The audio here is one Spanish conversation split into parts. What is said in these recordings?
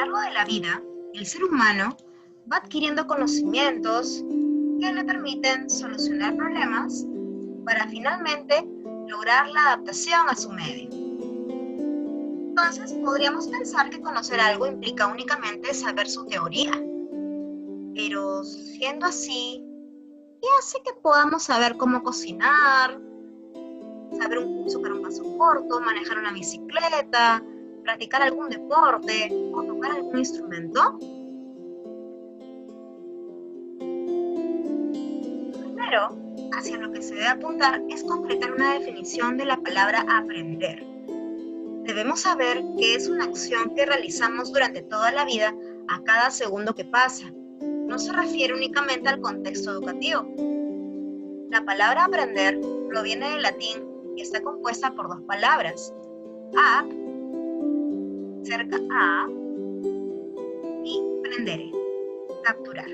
largo de la vida, el ser humano va adquiriendo conocimientos que le permiten solucionar problemas para finalmente lograr la adaptación a su medio. Entonces, podríamos pensar que conocer algo implica únicamente saber su teoría. Pero siendo así, ¿qué hace que podamos saber cómo cocinar, saber superar un paso corto, manejar una bicicleta, practicar algún deporte o tocar algún instrumento? Primero, hacia lo que se debe apuntar es completar una definición de la palabra aprender. Debemos saber que es una acción que realizamos durante toda la vida a cada segundo que pasa. No se refiere únicamente al contexto educativo. La palabra aprender proviene del latín y está compuesta por dos palabras, ap, cerca a, y prendere, capturar.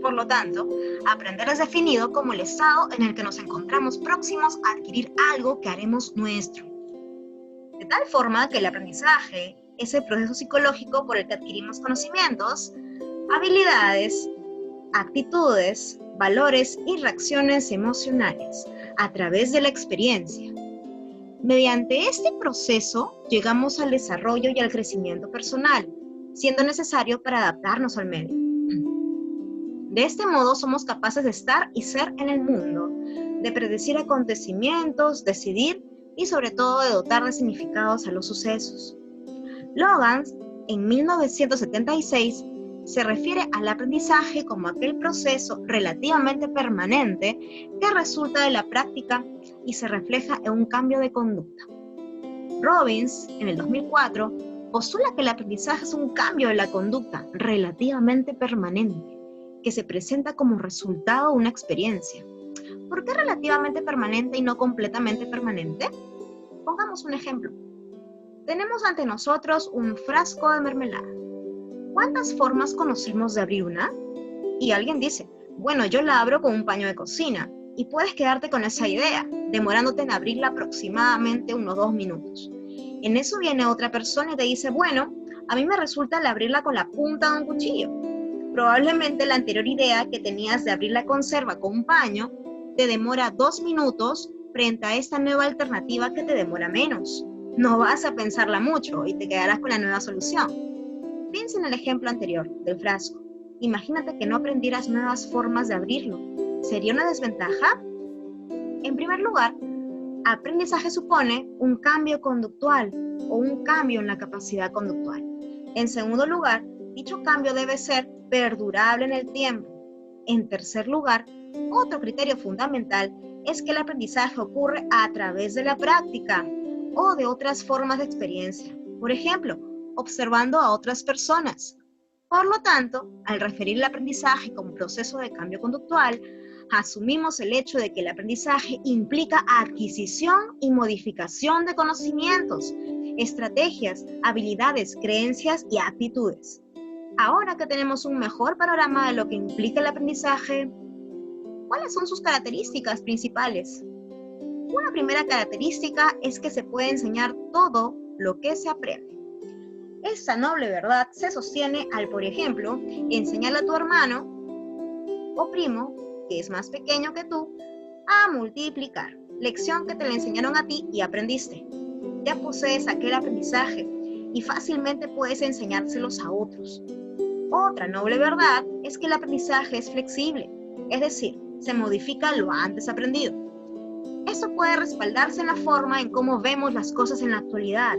Por lo tanto, aprender es definido como el estado en el que nos encontramos próximos a adquirir algo que haremos nuestro. De tal forma que el aprendizaje es el proceso psicológico por el que adquirimos conocimientos, habilidades, actitudes, valores y reacciones emocionales a través de la experiencia. Mediante este proceso llegamos al desarrollo y al crecimiento personal, siendo necesario para adaptarnos al medio. De este modo somos capaces de estar y ser en el mundo, de predecir acontecimientos, decidir y sobre todo de dotar de significados a los sucesos. Logan, en 1976, se refiere al aprendizaje como aquel proceso relativamente permanente que resulta de la práctica y se refleja en un cambio de conducta. Robbins, en el 2004, postula que el aprendizaje es un cambio de la conducta relativamente permanente, que se presenta como resultado de una experiencia. ¿Por qué relativamente permanente y no completamente permanente? Pongamos un ejemplo. Tenemos ante nosotros un frasco de mermelada. ¿Cuántas formas conocemos de abrir una? Y alguien dice, bueno, yo la abro con un paño de cocina. Y puedes quedarte con esa idea, demorándote en abrirla aproximadamente unos 2 minutos. En eso viene otra persona y te dice, bueno, a mí me resulta el abrirla con la punta de un cuchillo. Probablemente la anterior idea que tenías de abrir la conserva con un paño te demora 2 minutos frente a esta nueva alternativa que te demora menos. No vas a pensarla mucho y te quedarás con la nueva solución. Piensa en el ejemplo anterior del frasco. Imagínate que no aprendieras nuevas formas de abrirlo. ¿Sería una desventaja? En primer lugar, aprendizaje supone un cambio conductual o un cambio en la capacidad conductual. En segundo lugar, dicho cambio debe ser perdurable en el tiempo. En tercer lugar, otro criterio fundamental es que el aprendizaje ocurre a través de la práctica o de otras formas de experiencia. Por ejemplo, observando a otras personas. Por lo tanto, al referir el aprendizaje como proceso de cambio conductual, asumimos el hecho de que el aprendizaje implica adquisición y modificación de conocimientos, estrategias, habilidades, creencias y actitudes. Ahora que tenemos un mejor panorama de lo que implica el aprendizaje, ¿cuáles son sus características principales? Una primera característica es que se puede enseñar todo lo que se aprende. Esta noble verdad se sostiene al, por ejemplo, enseñarle a tu hermano o primo, que es más pequeño que tú, a multiplicar, lección que te la enseñaron a ti y aprendiste. Ya posees aquel aprendizaje y fácilmente puedes enseñárselos a otros. Otra noble verdad es que el aprendizaje es flexible, es decir, se modifica lo antes aprendido. Esto puede respaldarse en la forma en cómo vemos las cosas en la actualidad.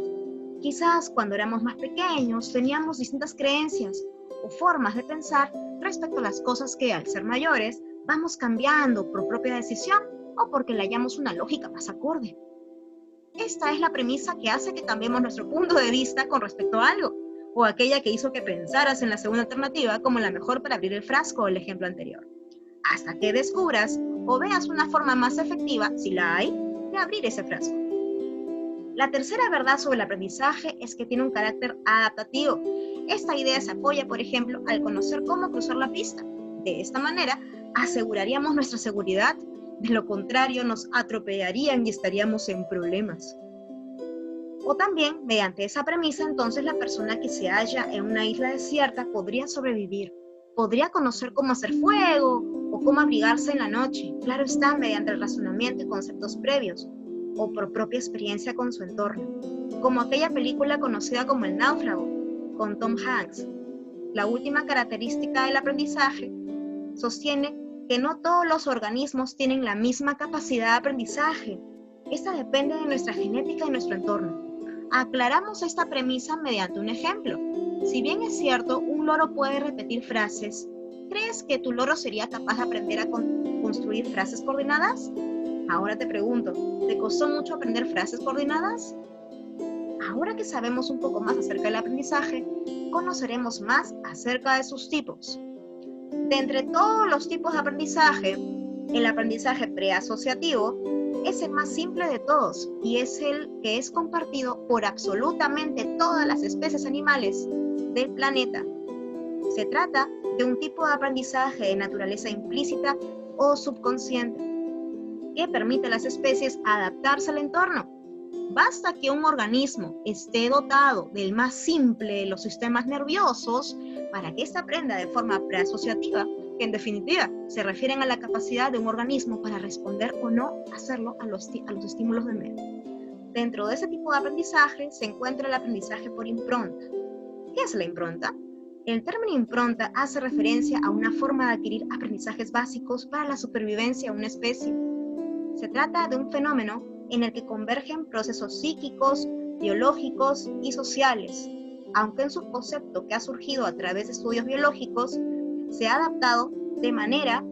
Quizás cuando éramos más pequeños teníamos distintas creencias o formas de pensar respecto a las cosas que al ser mayores vamos cambiando por propia decisión o porque le hallamos una lógica más acorde. Esta es la premisa que hace que cambiemos nuestro punto de vista con respecto a algo, o aquella que hizo que pensaras en la segunda alternativa como la mejor para abrir el frasco o el ejemplo anterior, hasta que descubras o veas una forma más efectiva, si la hay, de abrir ese frasco. La tercera verdad sobre el aprendizaje es que tiene un carácter adaptativo. Esta idea se apoya, por ejemplo, al conocer cómo cruzar la pista. De esta manera, aseguraríamos nuestra seguridad. De lo contrario, nos atropellarían y estaríamos en problemas. O también, mediante esa premisa, entonces la persona que se halla en una isla desierta podría sobrevivir, podría conocer cómo hacer fuego o cómo abrigarse en la noche, claro está, mediante el razonamiento y conceptos previos, o por propia experiencia con su entorno, como aquella película conocida como El Náufrago, con Tom Hanks. La última característica del aprendizaje sostiene que no todos los organismos tienen la misma capacidad de aprendizaje. Esta depende de nuestra genética y nuestro entorno. Aclaramos esta premisa mediante un ejemplo. Si bien es cierto, un loro puede repetir frases, ¿crees que tu loro sería capaz de aprender a construir frases coordinadas? Ahora te pregunto, ¿te costó mucho aprender frases coordinadas? Ahora que sabemos un poco más acerca del aprendizaje, conoceremos más acerca de sus tipos. De entre todos los tipos de aprendizaje, el aprendizaje preasociativo es el más simple de todos y es el que es compartido por absolutamente todas las especies animales del planeta. Se trata de un tipo de aprendizaje de naturaleza implícita o subconsciente que permite a las especies adaptarse al entorno. Basta que un organismo esté dotado del más simple de los sistemas nerviosos para que éste aprenda de forma preasociativa, que en definitiva se refieren a la capacidad de un organismo para responder o no hacerlo a los estímulos del medio. Dentro de ese tipo de aprendizaje se encuentra el aprendizaje por impronta. ¿Qué es la impronta? El término impronta hace referencia a una forma de adquirir aprendizajes básicos para la supervivencia de una especie. Se trata de un fenómeno en el que convergen procesos psíquicos, biológicos y sociales, aunque en su concepto que ha surgido a través de estudios biológicos, se ha adaptado de manera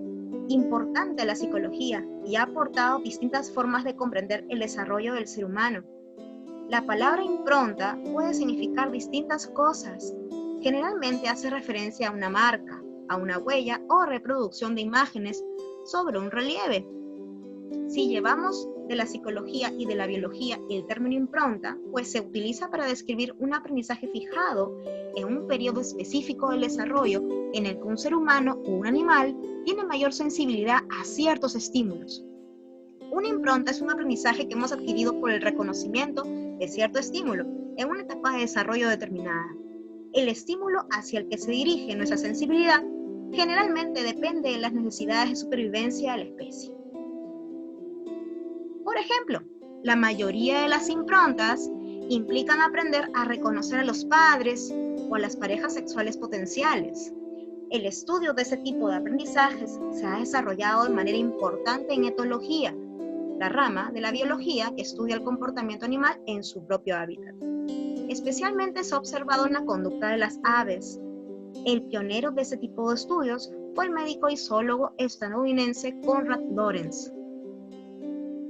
importante a la psicología y ha aportado distintas formas de comprender el desarrollo del ser humano. La palabra impronta puede significar distintas cosas. Generalmente hace referencia a una marca, a una huella o reproducción de imágenes sobre un relieve. Si llevamos de la psicología y de la biología el término impronta, pues se utiliza para describir un aprendizaje fijado en un periodo específico del desarrollo en el que un ser humano o un animal tiene mayor sensibilidad a ciertos estímulos. Una impronta es un aprendizaje que hemos adquirido por el reconocimiento de cierto estímulo en una etapa de desarrollo determinada. El estímulo hacia el que se dirige nuestra sensibilidad generalmente depende de las necesidades de supervivencia de la especie. Por ejemplo, la mayoría de las improntas implican aprender a reconocer a los padres o a las parejas sexuales potenciales. El estudio de ese tipo de aprendizajes se ha desarrollado de manera importante en etología, la rama de la biología que estudia el comportamiento animal en su propio hábitat. Especialmente se ha observado en la conducta de las aves. El pionero de ese tipo de estudios fue el médico y zoólogo estadounidense Konrad Lorenz,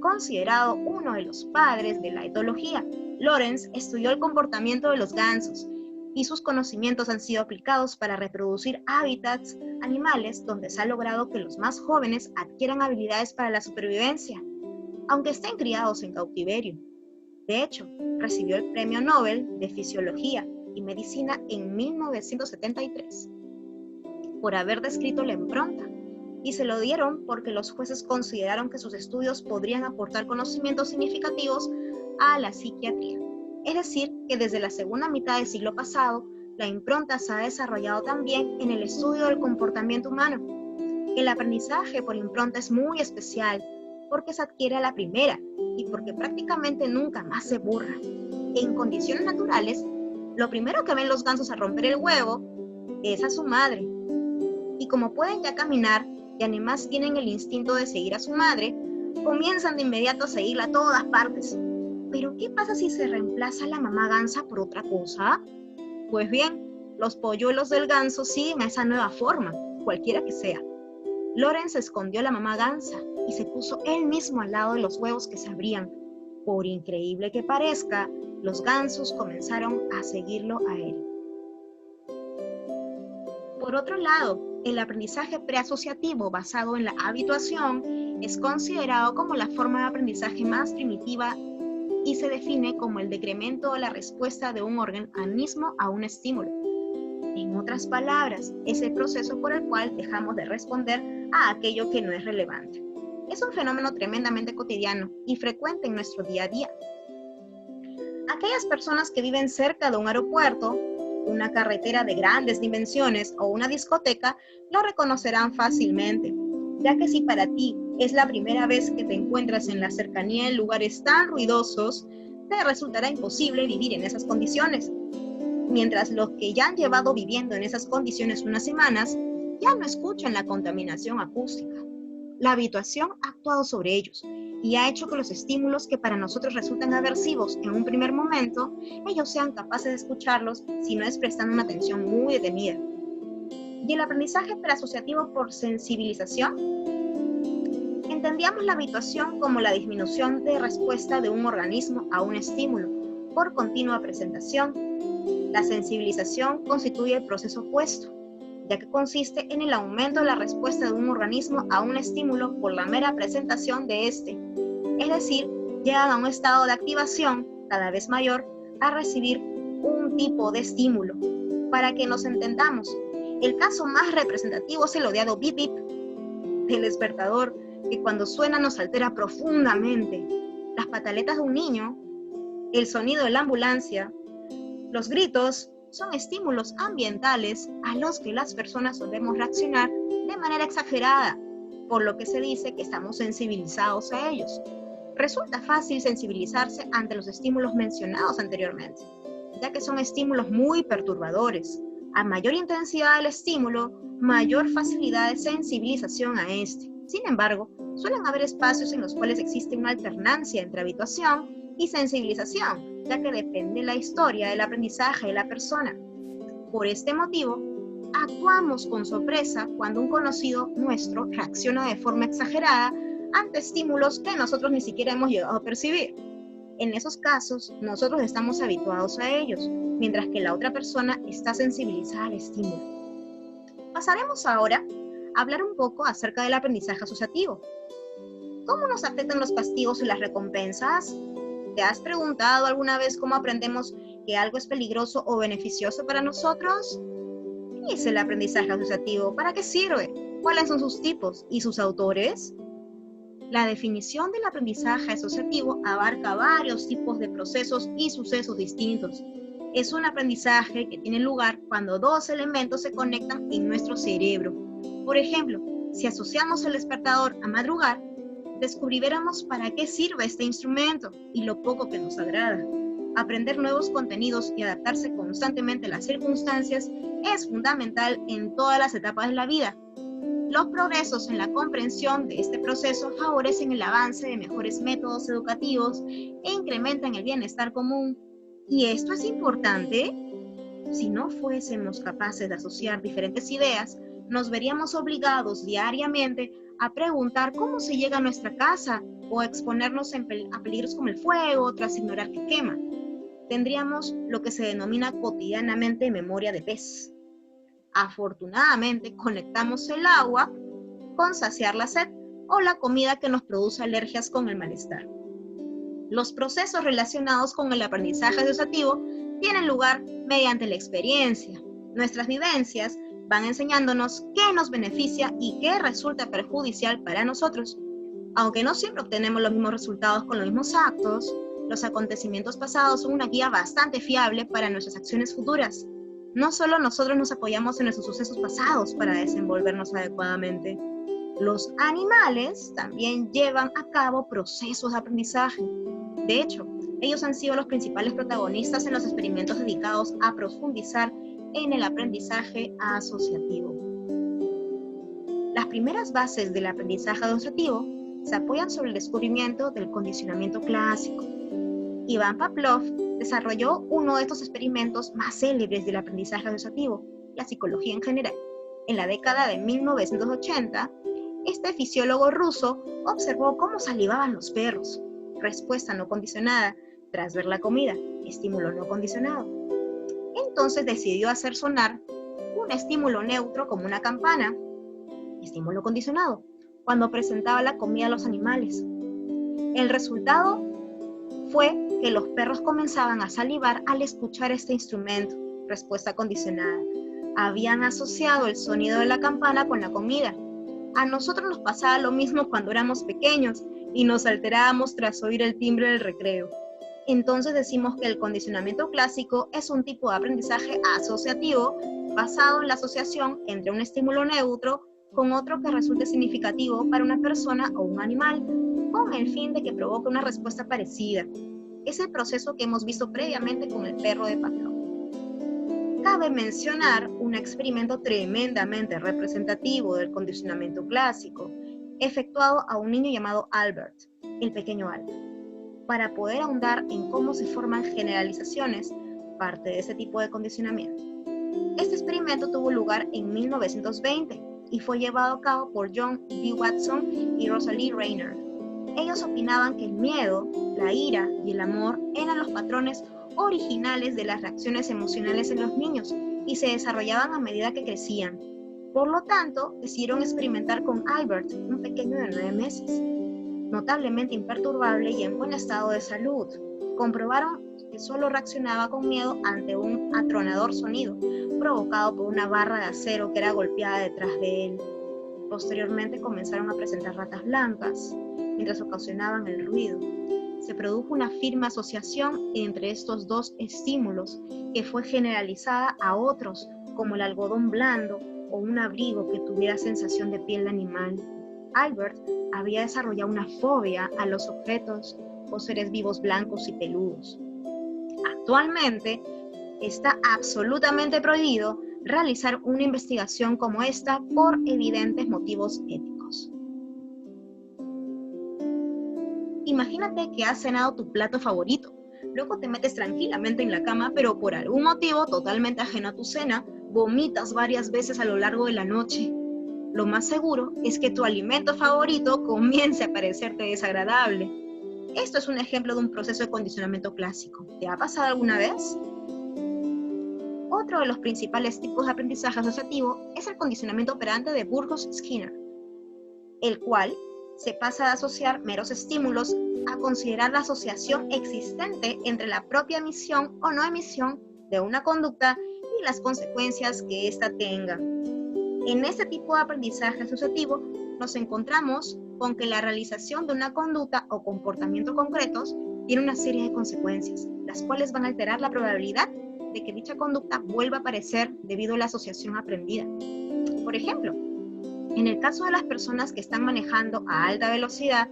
considerado uno de los padres de la etología. Lorenz estudió el comportamiento de los gansos y sus conocimientos han sido aplicados para reproducir hábitats animales donde se ha logrado que los más jóvenes adquieran habilidades para la supervivencia, aunque estén criados en cautiverio. De hecho, recibió el Premio Nobel de Fisiología y Medicina en 1973 por haber descrito la impronta, y se lo dieron porque los jueces consideraron que sus estudios podrían aportar conocimientos significativos a la psiquiatría. Es decir, que desde la segunda mitad del siglo pasado, la impronta se ha desarrollado también en el estudio del comportamiento humano. El aprendizaje por impronta es muy especial porque se adquiere a la primera y porque prácticamente nunca más se borra. En condiciones naturales, lo primero que ven los gansos al romper el huevo es a su madre. Y como pueden ya caminar y además tienen el instinto de seguir a su madre, comienzan de inmediato a seguirla a todas partes. ¿Pero qué pasa si se reemplaza a la mamá gansa por otra cosa? Pues bien, los polluelos del ganso siguen a esa nueva forma, cualquiera que sea. Lorenz escondió a la mamá gansa y se puso él mismo al lado de los huevos que se abrían. Por increíble que parezca, los gansos comenzaron a seguirlo a él. Por otro lado, el aprendizaje preasociativo basado en la habituación es considerado como la forma de aprendizaje más primitiva y se define como el decremento de la respuesta de un organismo a un estímulo. En otras palabras, es el proceso por el cual dejamos de responder a aquello que no es relevante. Es un fenómeno tremendamente cotidiano y frecuente en nuestro día a día. Aquellas personas que viven cerca de un aeropuerto, una carretera de grandes dimensiones o una discoteca lo reconocerán fácilmente, ya que si para ti es la primera vez que te encuentras en la cercanía de lugares tan ruidosos, te resultará imposible vivir en esas condiciones. Mientras los que ya han llevado viviendo en esas condiciones unas semanas, ya no escuchan la contaminación acústica. La habituación ha actuado sobre ellos y ha hecho que los estímulos que para nosotros resultan aversivos en un primer momento, ellos sean capaces de escucharlos si no es prestando una atención muy detenida. ¿Y el aprendizaje perasociativo por sensibilización? Entendíamos la habituación como la disminución de respuesta de un organismo a un estímulo por continua presentación. La sensibilización constituye el proceso opuesto, ya que consiste en el aumento de la respuesta de un organismo a un estímulo por la mera presentación de este. Es decir, llegan a un estado de activación cada vez mayor a recibir un tipo de estímulo. Para que nos entendamos, el caso más representativo es el odiado bip bip del despertador, que cuando suena nos altera profundamente. Las pataletas de un niño, el sonido de la ambulancia, los gritos son estímulos ambientales a los que las personas solemos reaccionar de manera exagerada, por lo que se dice que estamos sensibilizados a ellos. Resulta fácil sensibilizarse ante los estímulos mencionados anteriormente, ya que son estímulos muy perturbadores. A mayor intensidad del estímulo, mayor facilidad de sensibilización a este. Sin embargo, suelen haber espacios en los cuales existe una alternancia entre habituación y sensibilización, ya que depende la historia del aprendizaje de la persona. Por este motivo, actuamos con sorpresa cuando un conocido nuestro reacciona de forma exagerada ante estímulos que nosotros ni siquiera hemos llegado a percibir. En esos casos, nosotros estamos habituados a ellos, mientras que la otra persona está sensibilizada al estímulo. Pasaremos ahora a hablar un poco acerca del aprendizaje asociativo. ¿Cómo nos afectan los castigos y las recompensas? ¿Te has preguntado alguna vez cómo aprendemos que algo es peligroso o beneficioso para nosotros? ¿Qué es el aprendizaje asociativo? ¿Para qué sirve? ¿Cuáles son sus tipos y sus autores? La definición del aprendizaje asociativo abarca varios tipos de procesos y sucesos distintos. Es un aprendizaje que tiene lugar cuando dos elementos se conectan en nuestro cerebro. Por ejemplo, si asociamos el despertador a madrugar, descubriremos para qué sirve este instrumento y lo poco que nos agrada. Aprender nuevos contenidos y adaptarse constantemente a las circunstancias es fundamental en todas las etapas de la vida. Los progresos en la comprensión de este proceso favorecen el avance de mejores métodos educativos e incrementan el bienestar común. ¿Y esto es importante? Si no fuésemos capaces de asociar diferentes ideas, nos veríamos obligados diariamente a preguntar cómo se llega a nuestra casa o a exponernos a peligros como el fuego tras ignorar que quema. Tendríamos lo que se denomina cotidianamente memoria de pez. Afortunadamente, conectamos el agua con saciar la sed o la comida que nos produce alergias con el malestar. Los procesos relacionados con el aprendizaje asociativo tienen lugar mediante la experiencia. Nuestras vivencias van enseñándonos qué nos beneficia y qué resulta perjudicial para nosotros. Aunque no siempre obtenemos los mismos resultados con los mismos actos, los acontecimientos pasados son una guía bastante fiable para nuestras acciones futuras. No solo nosotros nos apoyamos en nuestros sucesos pasados para desenvolvernos adecuadamente. Los animales también llevan a cabo procesos de aprendizaje. De hecho, ellos han sido los principales protagonistas en los experimentos dedicados a profundizar en el aprendizaje asociativo. Las primeras bases del aprendizaje asociativo se apoyan sobre el descubrimiento del condicionamiento clásico. Iván Pavlov desarrolló uno de estos experimentos más célebres del aprendizaje asociativo, la psicología en general. En la década de 1980, este fisiólogo ruso observó cómo salivaban los perros, respuesta no condicionada tras ver la comida, estímulo no condicionado. Entonces decidió hacer sonar un estímulo neutro como una campana, estímulo condicionado, cuando presentaba la comida a los animales. El resultado fue que los perros comenzaban a salivar al escuchar este instrumento, respuesta condicionada. Habían asociado el sonido de la campana con la comida. A nosotros nos pasaba lo mismo cuando éramos pequeños y nos alterábamos tras oír el timbre del recreo. Entonces decimos que el condicionamiento clásico es un tipo de aprendizaje asociativo basado en la asociación entre un estímulo neutro con otro que resulte significativo para una persona o un animal, con el fin de que provoque una respuesta parecida. Es el proceso que hemos visto previamente con el perro de Pavlov. Cabe mencionar un experimento tremendamente representativo del condicionamiento clásico, efectuado a un niño llamado Albert, el pequeño Albert, para poder ahondar en cómo se forman generalizaciones, parte de ese tipo de condicionamiento. Este experimento tuvo lugar en 1920 y fue llevado a cabo por John B. Watson y Rosalie Rayner. Ellos opinaban que el miedo, la ira y el amor eran los patrones originales de las reacciones emocionales en los niños y se desarrollaban a medida que crecían. Por lo tanto, decidieron experimentar con Albert, un pequeño de 9 meses, notablemente imperturbable y en buen estado de salud. Comprobaron que solo reaccionaba con miedo ante un atronador sonido provocado por una barra de acero que era golpeada detrás de él. Posteriormente comenzaron a presentar ratas blancas mientras ocasionaban el ruido. Se produjo una firme asociación entre estos dos estímulos que fue generalizada a otros, como el algodón blando o un abrigo que tuviera sensación de piel de animal. Albert había desarrollado una fobia a los objetos o seres vivos blancos y peludos. Actualmente está absolutamente prohibido realizar una investigación como esta por evidentes motivos éticos. Imagínate que has cenado tu plato favorito, luego te metes tranquilamente en la cama, pero por algún motivo totalmente ajeno a tu cena, vomitas varias veces a lo largo de la noche. Lo más seguro es que tu alimento favorito comience a parecerte desagradable. Esto es un ejemplo de un proceso de condicionamiento clásico. ¿Te ha pasado alguna vez? Otro de los principales tipos de aprendizaje asociativo es el condicionamiento operante de Burgos-Skinner, el cual se pasa de asociar meros estímulos a considerar la asociación existente entre la propia emisión o no emisión de una conducta y las consecuencias que ésta tenga. En este tipo de aprendizaje asociativo nos encontramos con que la realización de una conducta o comportamiento concretos tiene una serie de consecuencias, las cuales van a alterar la probabilidad de que dicha conducta vuelva a aparecer debido a la asociación aprendida. Por ejemplo, en el caso de las personas que están manejando a alta velocidad,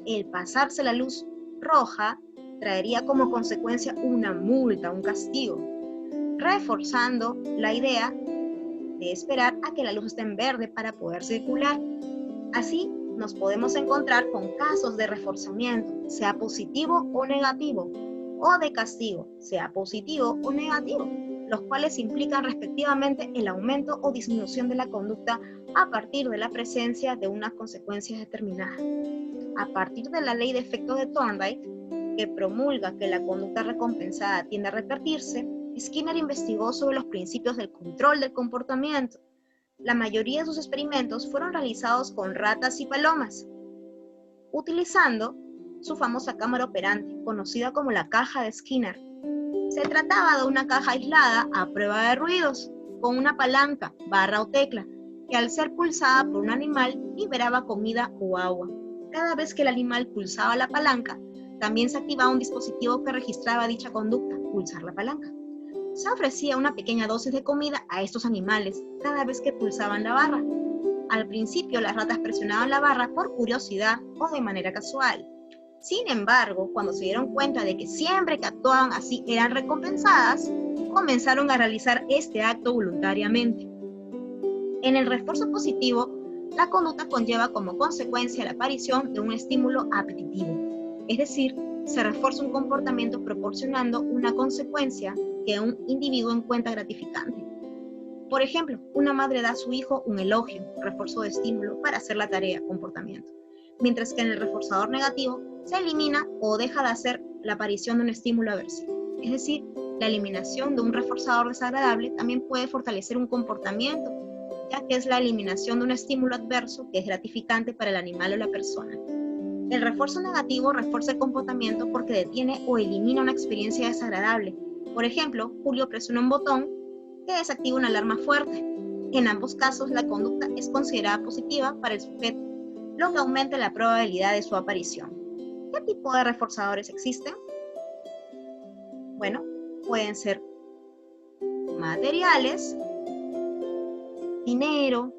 el pasarse la luz roja traería como consecuencia una multa, un castigo, reforzando la idea de esperar a que la luz esté en verde para poder circular. Así, nos podemos encontrar con casos de reforzamiento, sea positivo o negativo, o de castigo, sea positivo o negativo, los cuales implican respectivamente el aumento o disminución de la conducta a partir de la presencia de unas consecuencias determinadas. A partir de la ley de efecto de Thorndike, que promulga que la conducta recompensada tiende a repetirse, Skinner investigó sobre los principios del control del comportamiento. La mayoría de sus experimentos fueron realizados con ratas y palomas, utilizando su famosa cámara operante, conocida como la caja de Skinner. Se trataba de una caja aislada a prueba de ruidos, con una palanca, barra o tecla, que al ser pulsada por un animal liberaba comida o agua. Cada vez que el animal pulsaba la palanca, también se activaba un dispositivo que registraba dicha conducta, pulsar la palanca. Se ofrecía una pequeña dosis de comida a estos animales cada vez que pulsaban la barra. Al principio las ratas presionaban la barra por curiosidad o de manera casual. Sin embargo, cuando se dieron cuenta de que siempre que actuaban así eran recompensadas, comenzaron a realizar este acto voluntariamente. En el refuerzo positivo, la conducta conlleva como consecuencia la aparición de un estímulo apetitivo, es decir, se refuerza un comportamiento proporcionando una consecuencia que un individuo encuentra gratificante. Por ejemplo, una madre da a su hijo un elogio, refuerzo de estímulo para hacer la tarea, comportamiento, mientras que en el reforzador negativo se elimina o deja de hacer la aparición de un estímulo aversivo. Es decir, la eliminación de un reforzador desagradable también puede fortalecer un comportamiento, ya que es la eliminación de un estímulo adverso que es gratificante para el animal o la persona. El refuerzo negativo refuerza el comportamiento porque detiene o elimina una experiencia desagradable. Por ejemplo, Julio presiona un botón que desactiva una alarma fuerte. En ambos casos, la conducta es considerada positiva para el sujeto, lo que aumenta la probabilidad de su aparición. ¿Qué tipo de reforzadores existen? Bueno, pueden ser materiales, dinero,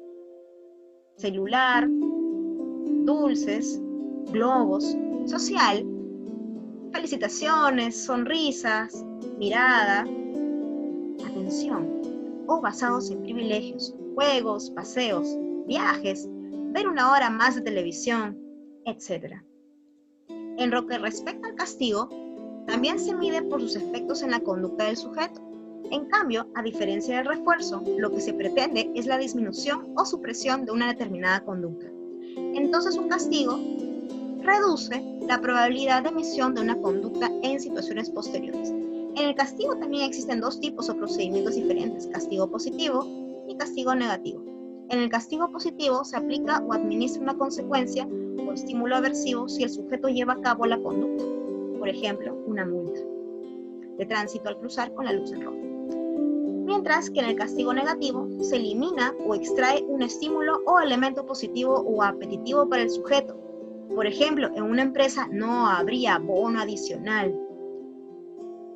celular, dulces, globos, social, felicitaciones, sonrisas, mirada, atención, o basados en privilegios, juegos, paseos, viajes, ver una hora más de televisión, etc. En lo que respecta al castigo, también se mide por sus efectos en la conducta del sujeto. En cambio, a diferencia del refuerzo, lo que se pretende es la disminución o supresión de una determinada conducta. Entonces, un castigo reduce la probabilidad de emisión de una conducta en situaciones posteriores. En el castigo también existen dos tipos o procedimientos diferentes: castigo positivo y castigo negativo. En el castigo positivo se aplica o administra una consecuencia o estímulo aversivo si el sujeto lleva a cabo la conducta, por ejemplo, una multa de tránsito al cruzar con la luz en rojo. Mientras que en el castigo negativo se elimina o extrae un estímulo o elemento positivo o apetitivo para el sujeto. Por ejemplo, en una empresa no habría bono adicional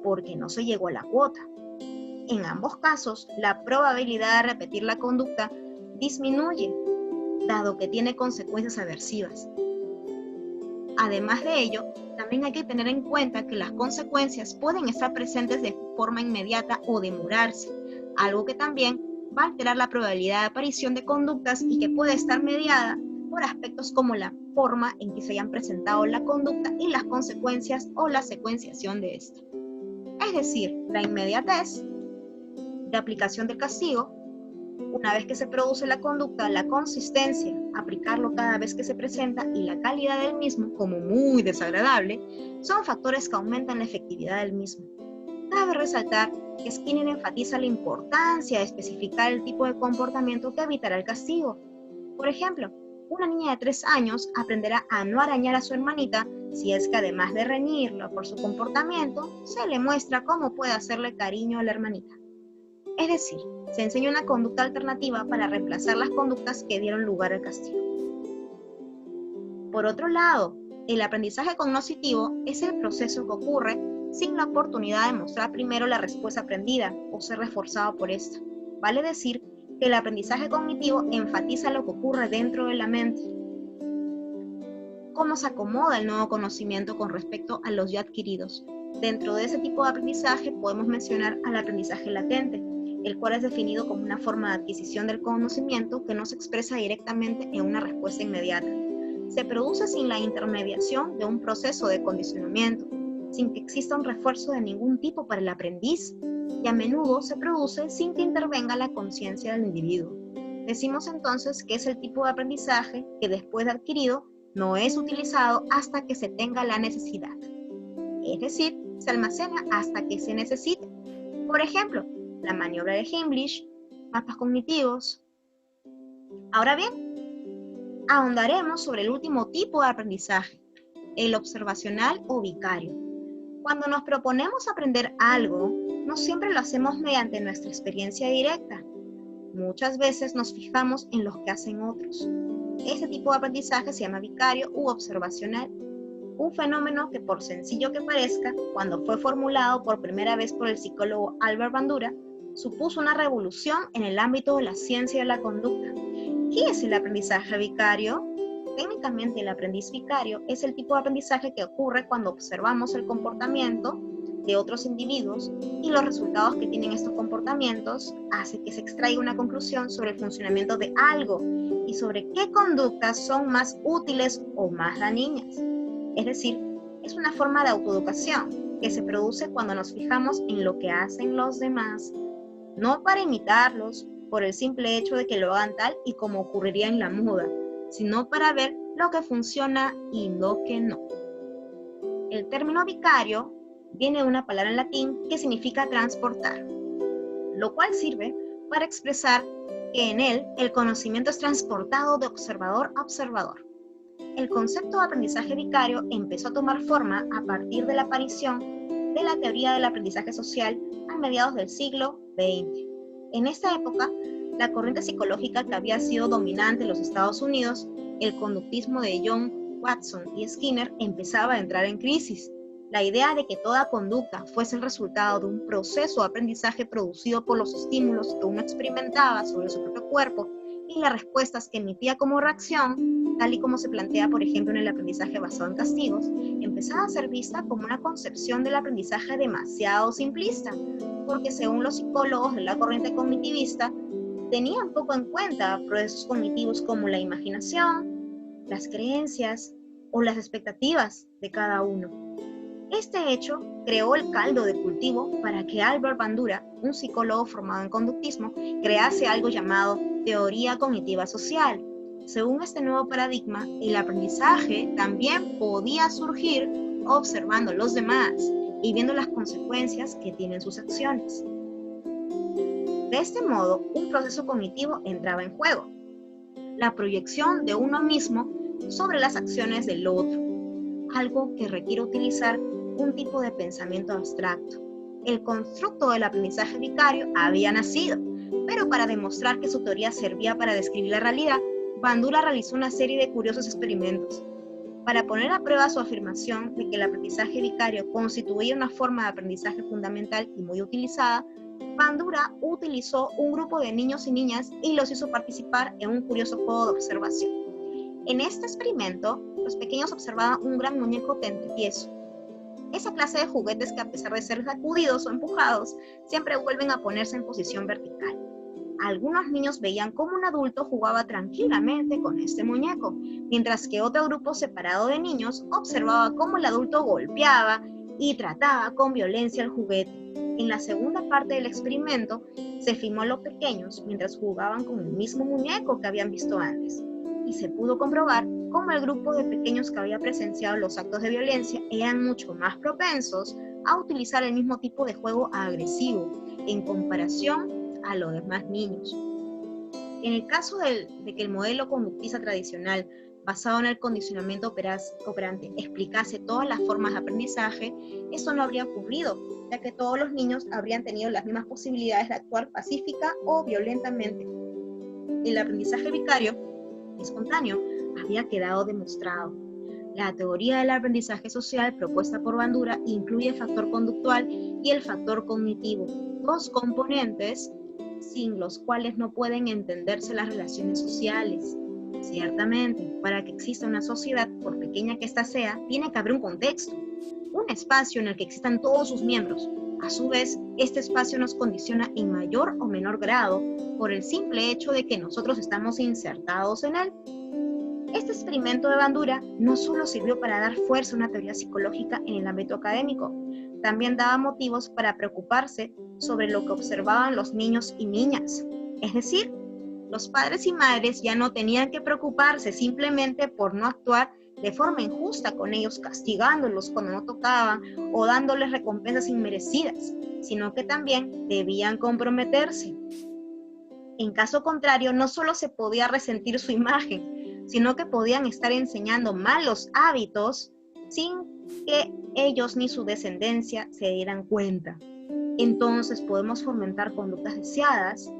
porque no se llegó a la cuota. En ambos casos, la probabilidad de repetir la conducta disminuye, dado que tiene consecuencias aversivas. Además de ello, también hay que tener en cuenta que las consecuencias pueden estar presentes de forma inmediata o demorarse, algo que también va a alterar la probabilidad de aparición de conductas y que puede estar mediada por aspectos como la forma en que se hayan presentado la conducta y las consecuencias o la secuenciación de esta. Es decir, la inmediatez de aplicación del castigo, una vez que se produce la conducta, la consistencia, aplicarlo cada vez que se presenta, y la calidad del mismo, como muy desagradable, son factores que aumentan la efectividad del mismo. Cabe resaltar que Skinner enfatiza la importancia de especificar el tipo de comportamiento que evitará el castigo. Por ejemplo, una niña de 3 años aprenderá a no arañar a su hermanita si es que, además de reñirla por su comportamiento, se le muestra cómo puede hacerle cariño a la hermanita. Es decir, se enseña una conducta alternativa para reemplazar las conductas que dieron lugar al castigo. Por otro lado, el aprendizaje cognoscitivo es el proceso que ocurre sin la oportunidad de mostrar primero la respuesta aprendida o ser reforzado por esta. Vale decir que el aprendizaje cognitivo enfatiza lo que ocurre dentro de la mente. ¿Cómo se acomoda el nuevo conocimiento con respecto a los ya adquiridos? Dentro de ese tipo de aprendizaje podemos mencionar al aprendizaje latente, el cual es definido como una forma de adquisición del conocimiento que no se expresa directamente en una respuesta inmediata. Se produce sin la intermediación de un proceso de condicionamiento, sin que exista un refuerzo de ningún tipo para el aprendiz, y a menudo se produce sin que intervenga la conciencia del individuo. Decimos entonces que es el tipo de aprendizaje que, después de adquirido, no es utilizado hasta que se tenga la necesidad. Es decir, se almacena hasta que se necesite. Por ejemplo, la maniobra de Heimlich, mapas cognitivos. Ahora bien, ahondaremos sobre el último tipo de aprendizaje, el observacional o vicario. Cuando nos proponemos aprender algo, no siempre lo hacemos mediante nuestra experiencia directa. Muchas veces nos fijamos en los que hacen otros. Este tipo de aprendizaje se llama vicario u observacional, un fenómeno que, por sencillo que parezca, cuando fue formulado por primera vez por el psicólogo Albert Bandura, supuso una revolución en el ámbito de la ciencia de la conducta. ¿Qué es el aprendizaje vicario? Técnicamente, el aprendiz vicario es el tipo de aprendizaje que ocurre cuando observamos el comportamiento de otros individuos y los resultados que tienen estos comportamientos hace que se extraiga una conclusión sobre el funcionamiento de algo y sobre qué conductas son más útiles o más dañinas. Es decir, es una forma de autoeducación que se produce cuando nos fijamos en lo que hacen los demás, no para imitarlos por el simple hecho de que lo hagan tal y como ocurriría en la moda, sino para ver lo que funciona y lo que no. El término vicario viene de una palabra en latín que significa transportar, lo cual sirve para expresar que en él el conocimiento es transportado de observador a observador. El concepto de aprendizaje vicario empezó a tomar forma a partir de la aparición de la teoría del aprendizaje social a mediados del siglo XX. En esta época, la corriente psicológica que había sido dominante en los Estados Unidos, el conductismo de John Watson y Skinner, empezaba a entrar en crisis. La idea de que toda conducta fuese el resultado de un proceso de aprendizaje producido por los estímulos que uno experimentaba sobre su propio cuerpo y las respuestas que emitía como reacción, tal y como se plantea, por ejemplo, en el aprendizaje basado en castigos, empezaba a ser vista como una concepción del aprendizaje demasiado simplista, porque según los psicólogos de la corriente cognitivista, tenían poco en cuenta procesos cognitivos como la imaginación, las creencias o las expectativas de cada uno. Este hecho creó el caldo de cultivo para que Albert Bandura, un psicólogo formado en conductismo, crease algo llamado teoría cognitiva social. Según este nuevo paradigma, el aprendizaje también podía surgir observando a los demás y viendo las consecuencias que tienen sus acciones. De este modo, un proceso cognitivo entraba en juego: la proyección de uno mismo sobre las acciones del otro, algo que requiere utilizar un tipo de pensamiento abstracto. El constructo del aprendizaje vicario había nacido, pero para demostrar que su teoría servía para describir la realidad, Bandura realizó una serie de curiosos experimentos. Para poner a prueba su afirmación de que el aprendizaje vicario constituía una forma de aprendizaje fundamental y muy utilizada, Bandura utilizó un grupo de niños y niñas y los hizo participar en un curioso juego de observación. En este experimento, los pequeños observaban un gran muñeco tieso. Esa clase de juguetes que, a pesar de ser sacudidos o empujados, siempre vuelven a ponerse en posición vertical. Algunos niños veían cómo un adulto jugaba tranquilamente con este muñeco, mientras que otro grupo separado de niños observaba cómo el adulto golpeaba y trataba con violencia el juguete. En la segunda parte del experimento, se filmó a los pequeños mientras jugaban con el mismo muñeco que habían visto antes, y se pudo comprobar cómo el grupo de pequeños que había presenciado los actos de violencia eran mucho más propensos a utilizar el mismo tipo de juego agresivo en comparación a los demás niños. En el caso de que el modelo conductista tradicional basado en el condicionamiento operante explicase todas las formas de aprendizaje, eso no habría ocurrido, ya que todos los niños habrían tenido las mismas posibilidades de actuar pacífica o violentamente. El aprendizaje vicario, espontáneo, había quedado demostrado. La teoría del aprendizaje social propuesta por Bandura incluye el factor conductual y el factor cognitivo, dos componentes sin los cuales no pueden entenderse las relaciones sociales. Ciertamente, para que exista una sociedad, por pequeña que ésta sea, tiene que haber un contexto, un espacio en el que existan todos sus miembros. A su vez, este espacio nos condiciona en mayor o menor grado por el simple hecho de que nosotros estamos insertados en él. Este experimento de Bandura no solo sirvió para dar fuerza a una teoría psicológica en el ámbito académico, también daba motivos para preocuparse sobre lo que observaban los niños y niñas. Es decir, los padres y madres ya no tenían que preocuparse simplemente por no actuar de forma injusta con ellos, castigándolos cuando no tocaban o dándoles recompensas inmerecidas, sino que también debían comprometerse. En caso contrario, no solo se podía resentir su imagen, sino que podían estar enseñando malos hábitos sin que ellos ni su descendencia se dieran cuenta. Entonces podemos fomentar conductas deseadas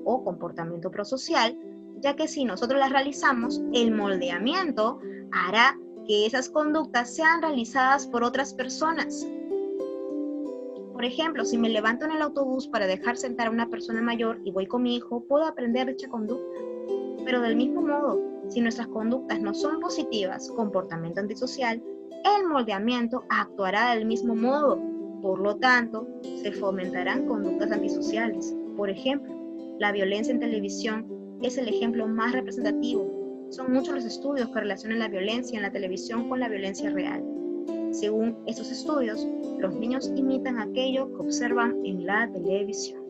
o comportamiento prosocial, ya que si nosotros las realizamos, el moldeamiento hará que esas conductas sean realizadas por otras personas. Por ejemplo, si me levanto en el autobús para dejar sentar a una persona mayor y voy con mi hijo, puedo aprender dicha conducta. Pero del mismo modo, si nuestras conductas no son positivas, comportamiento antisocial, el moldeamiento actuará del mismo modo. Por lo tanto, se fomentarán conductas antisociales. Por ejemplo, la violencia en televisión es el ejemplo más representativo. Son muchos los estudios que relacionan la violencia en la televisión con la violencia real. Según estos estudios, los niños imitan aquello que observan en la televisión.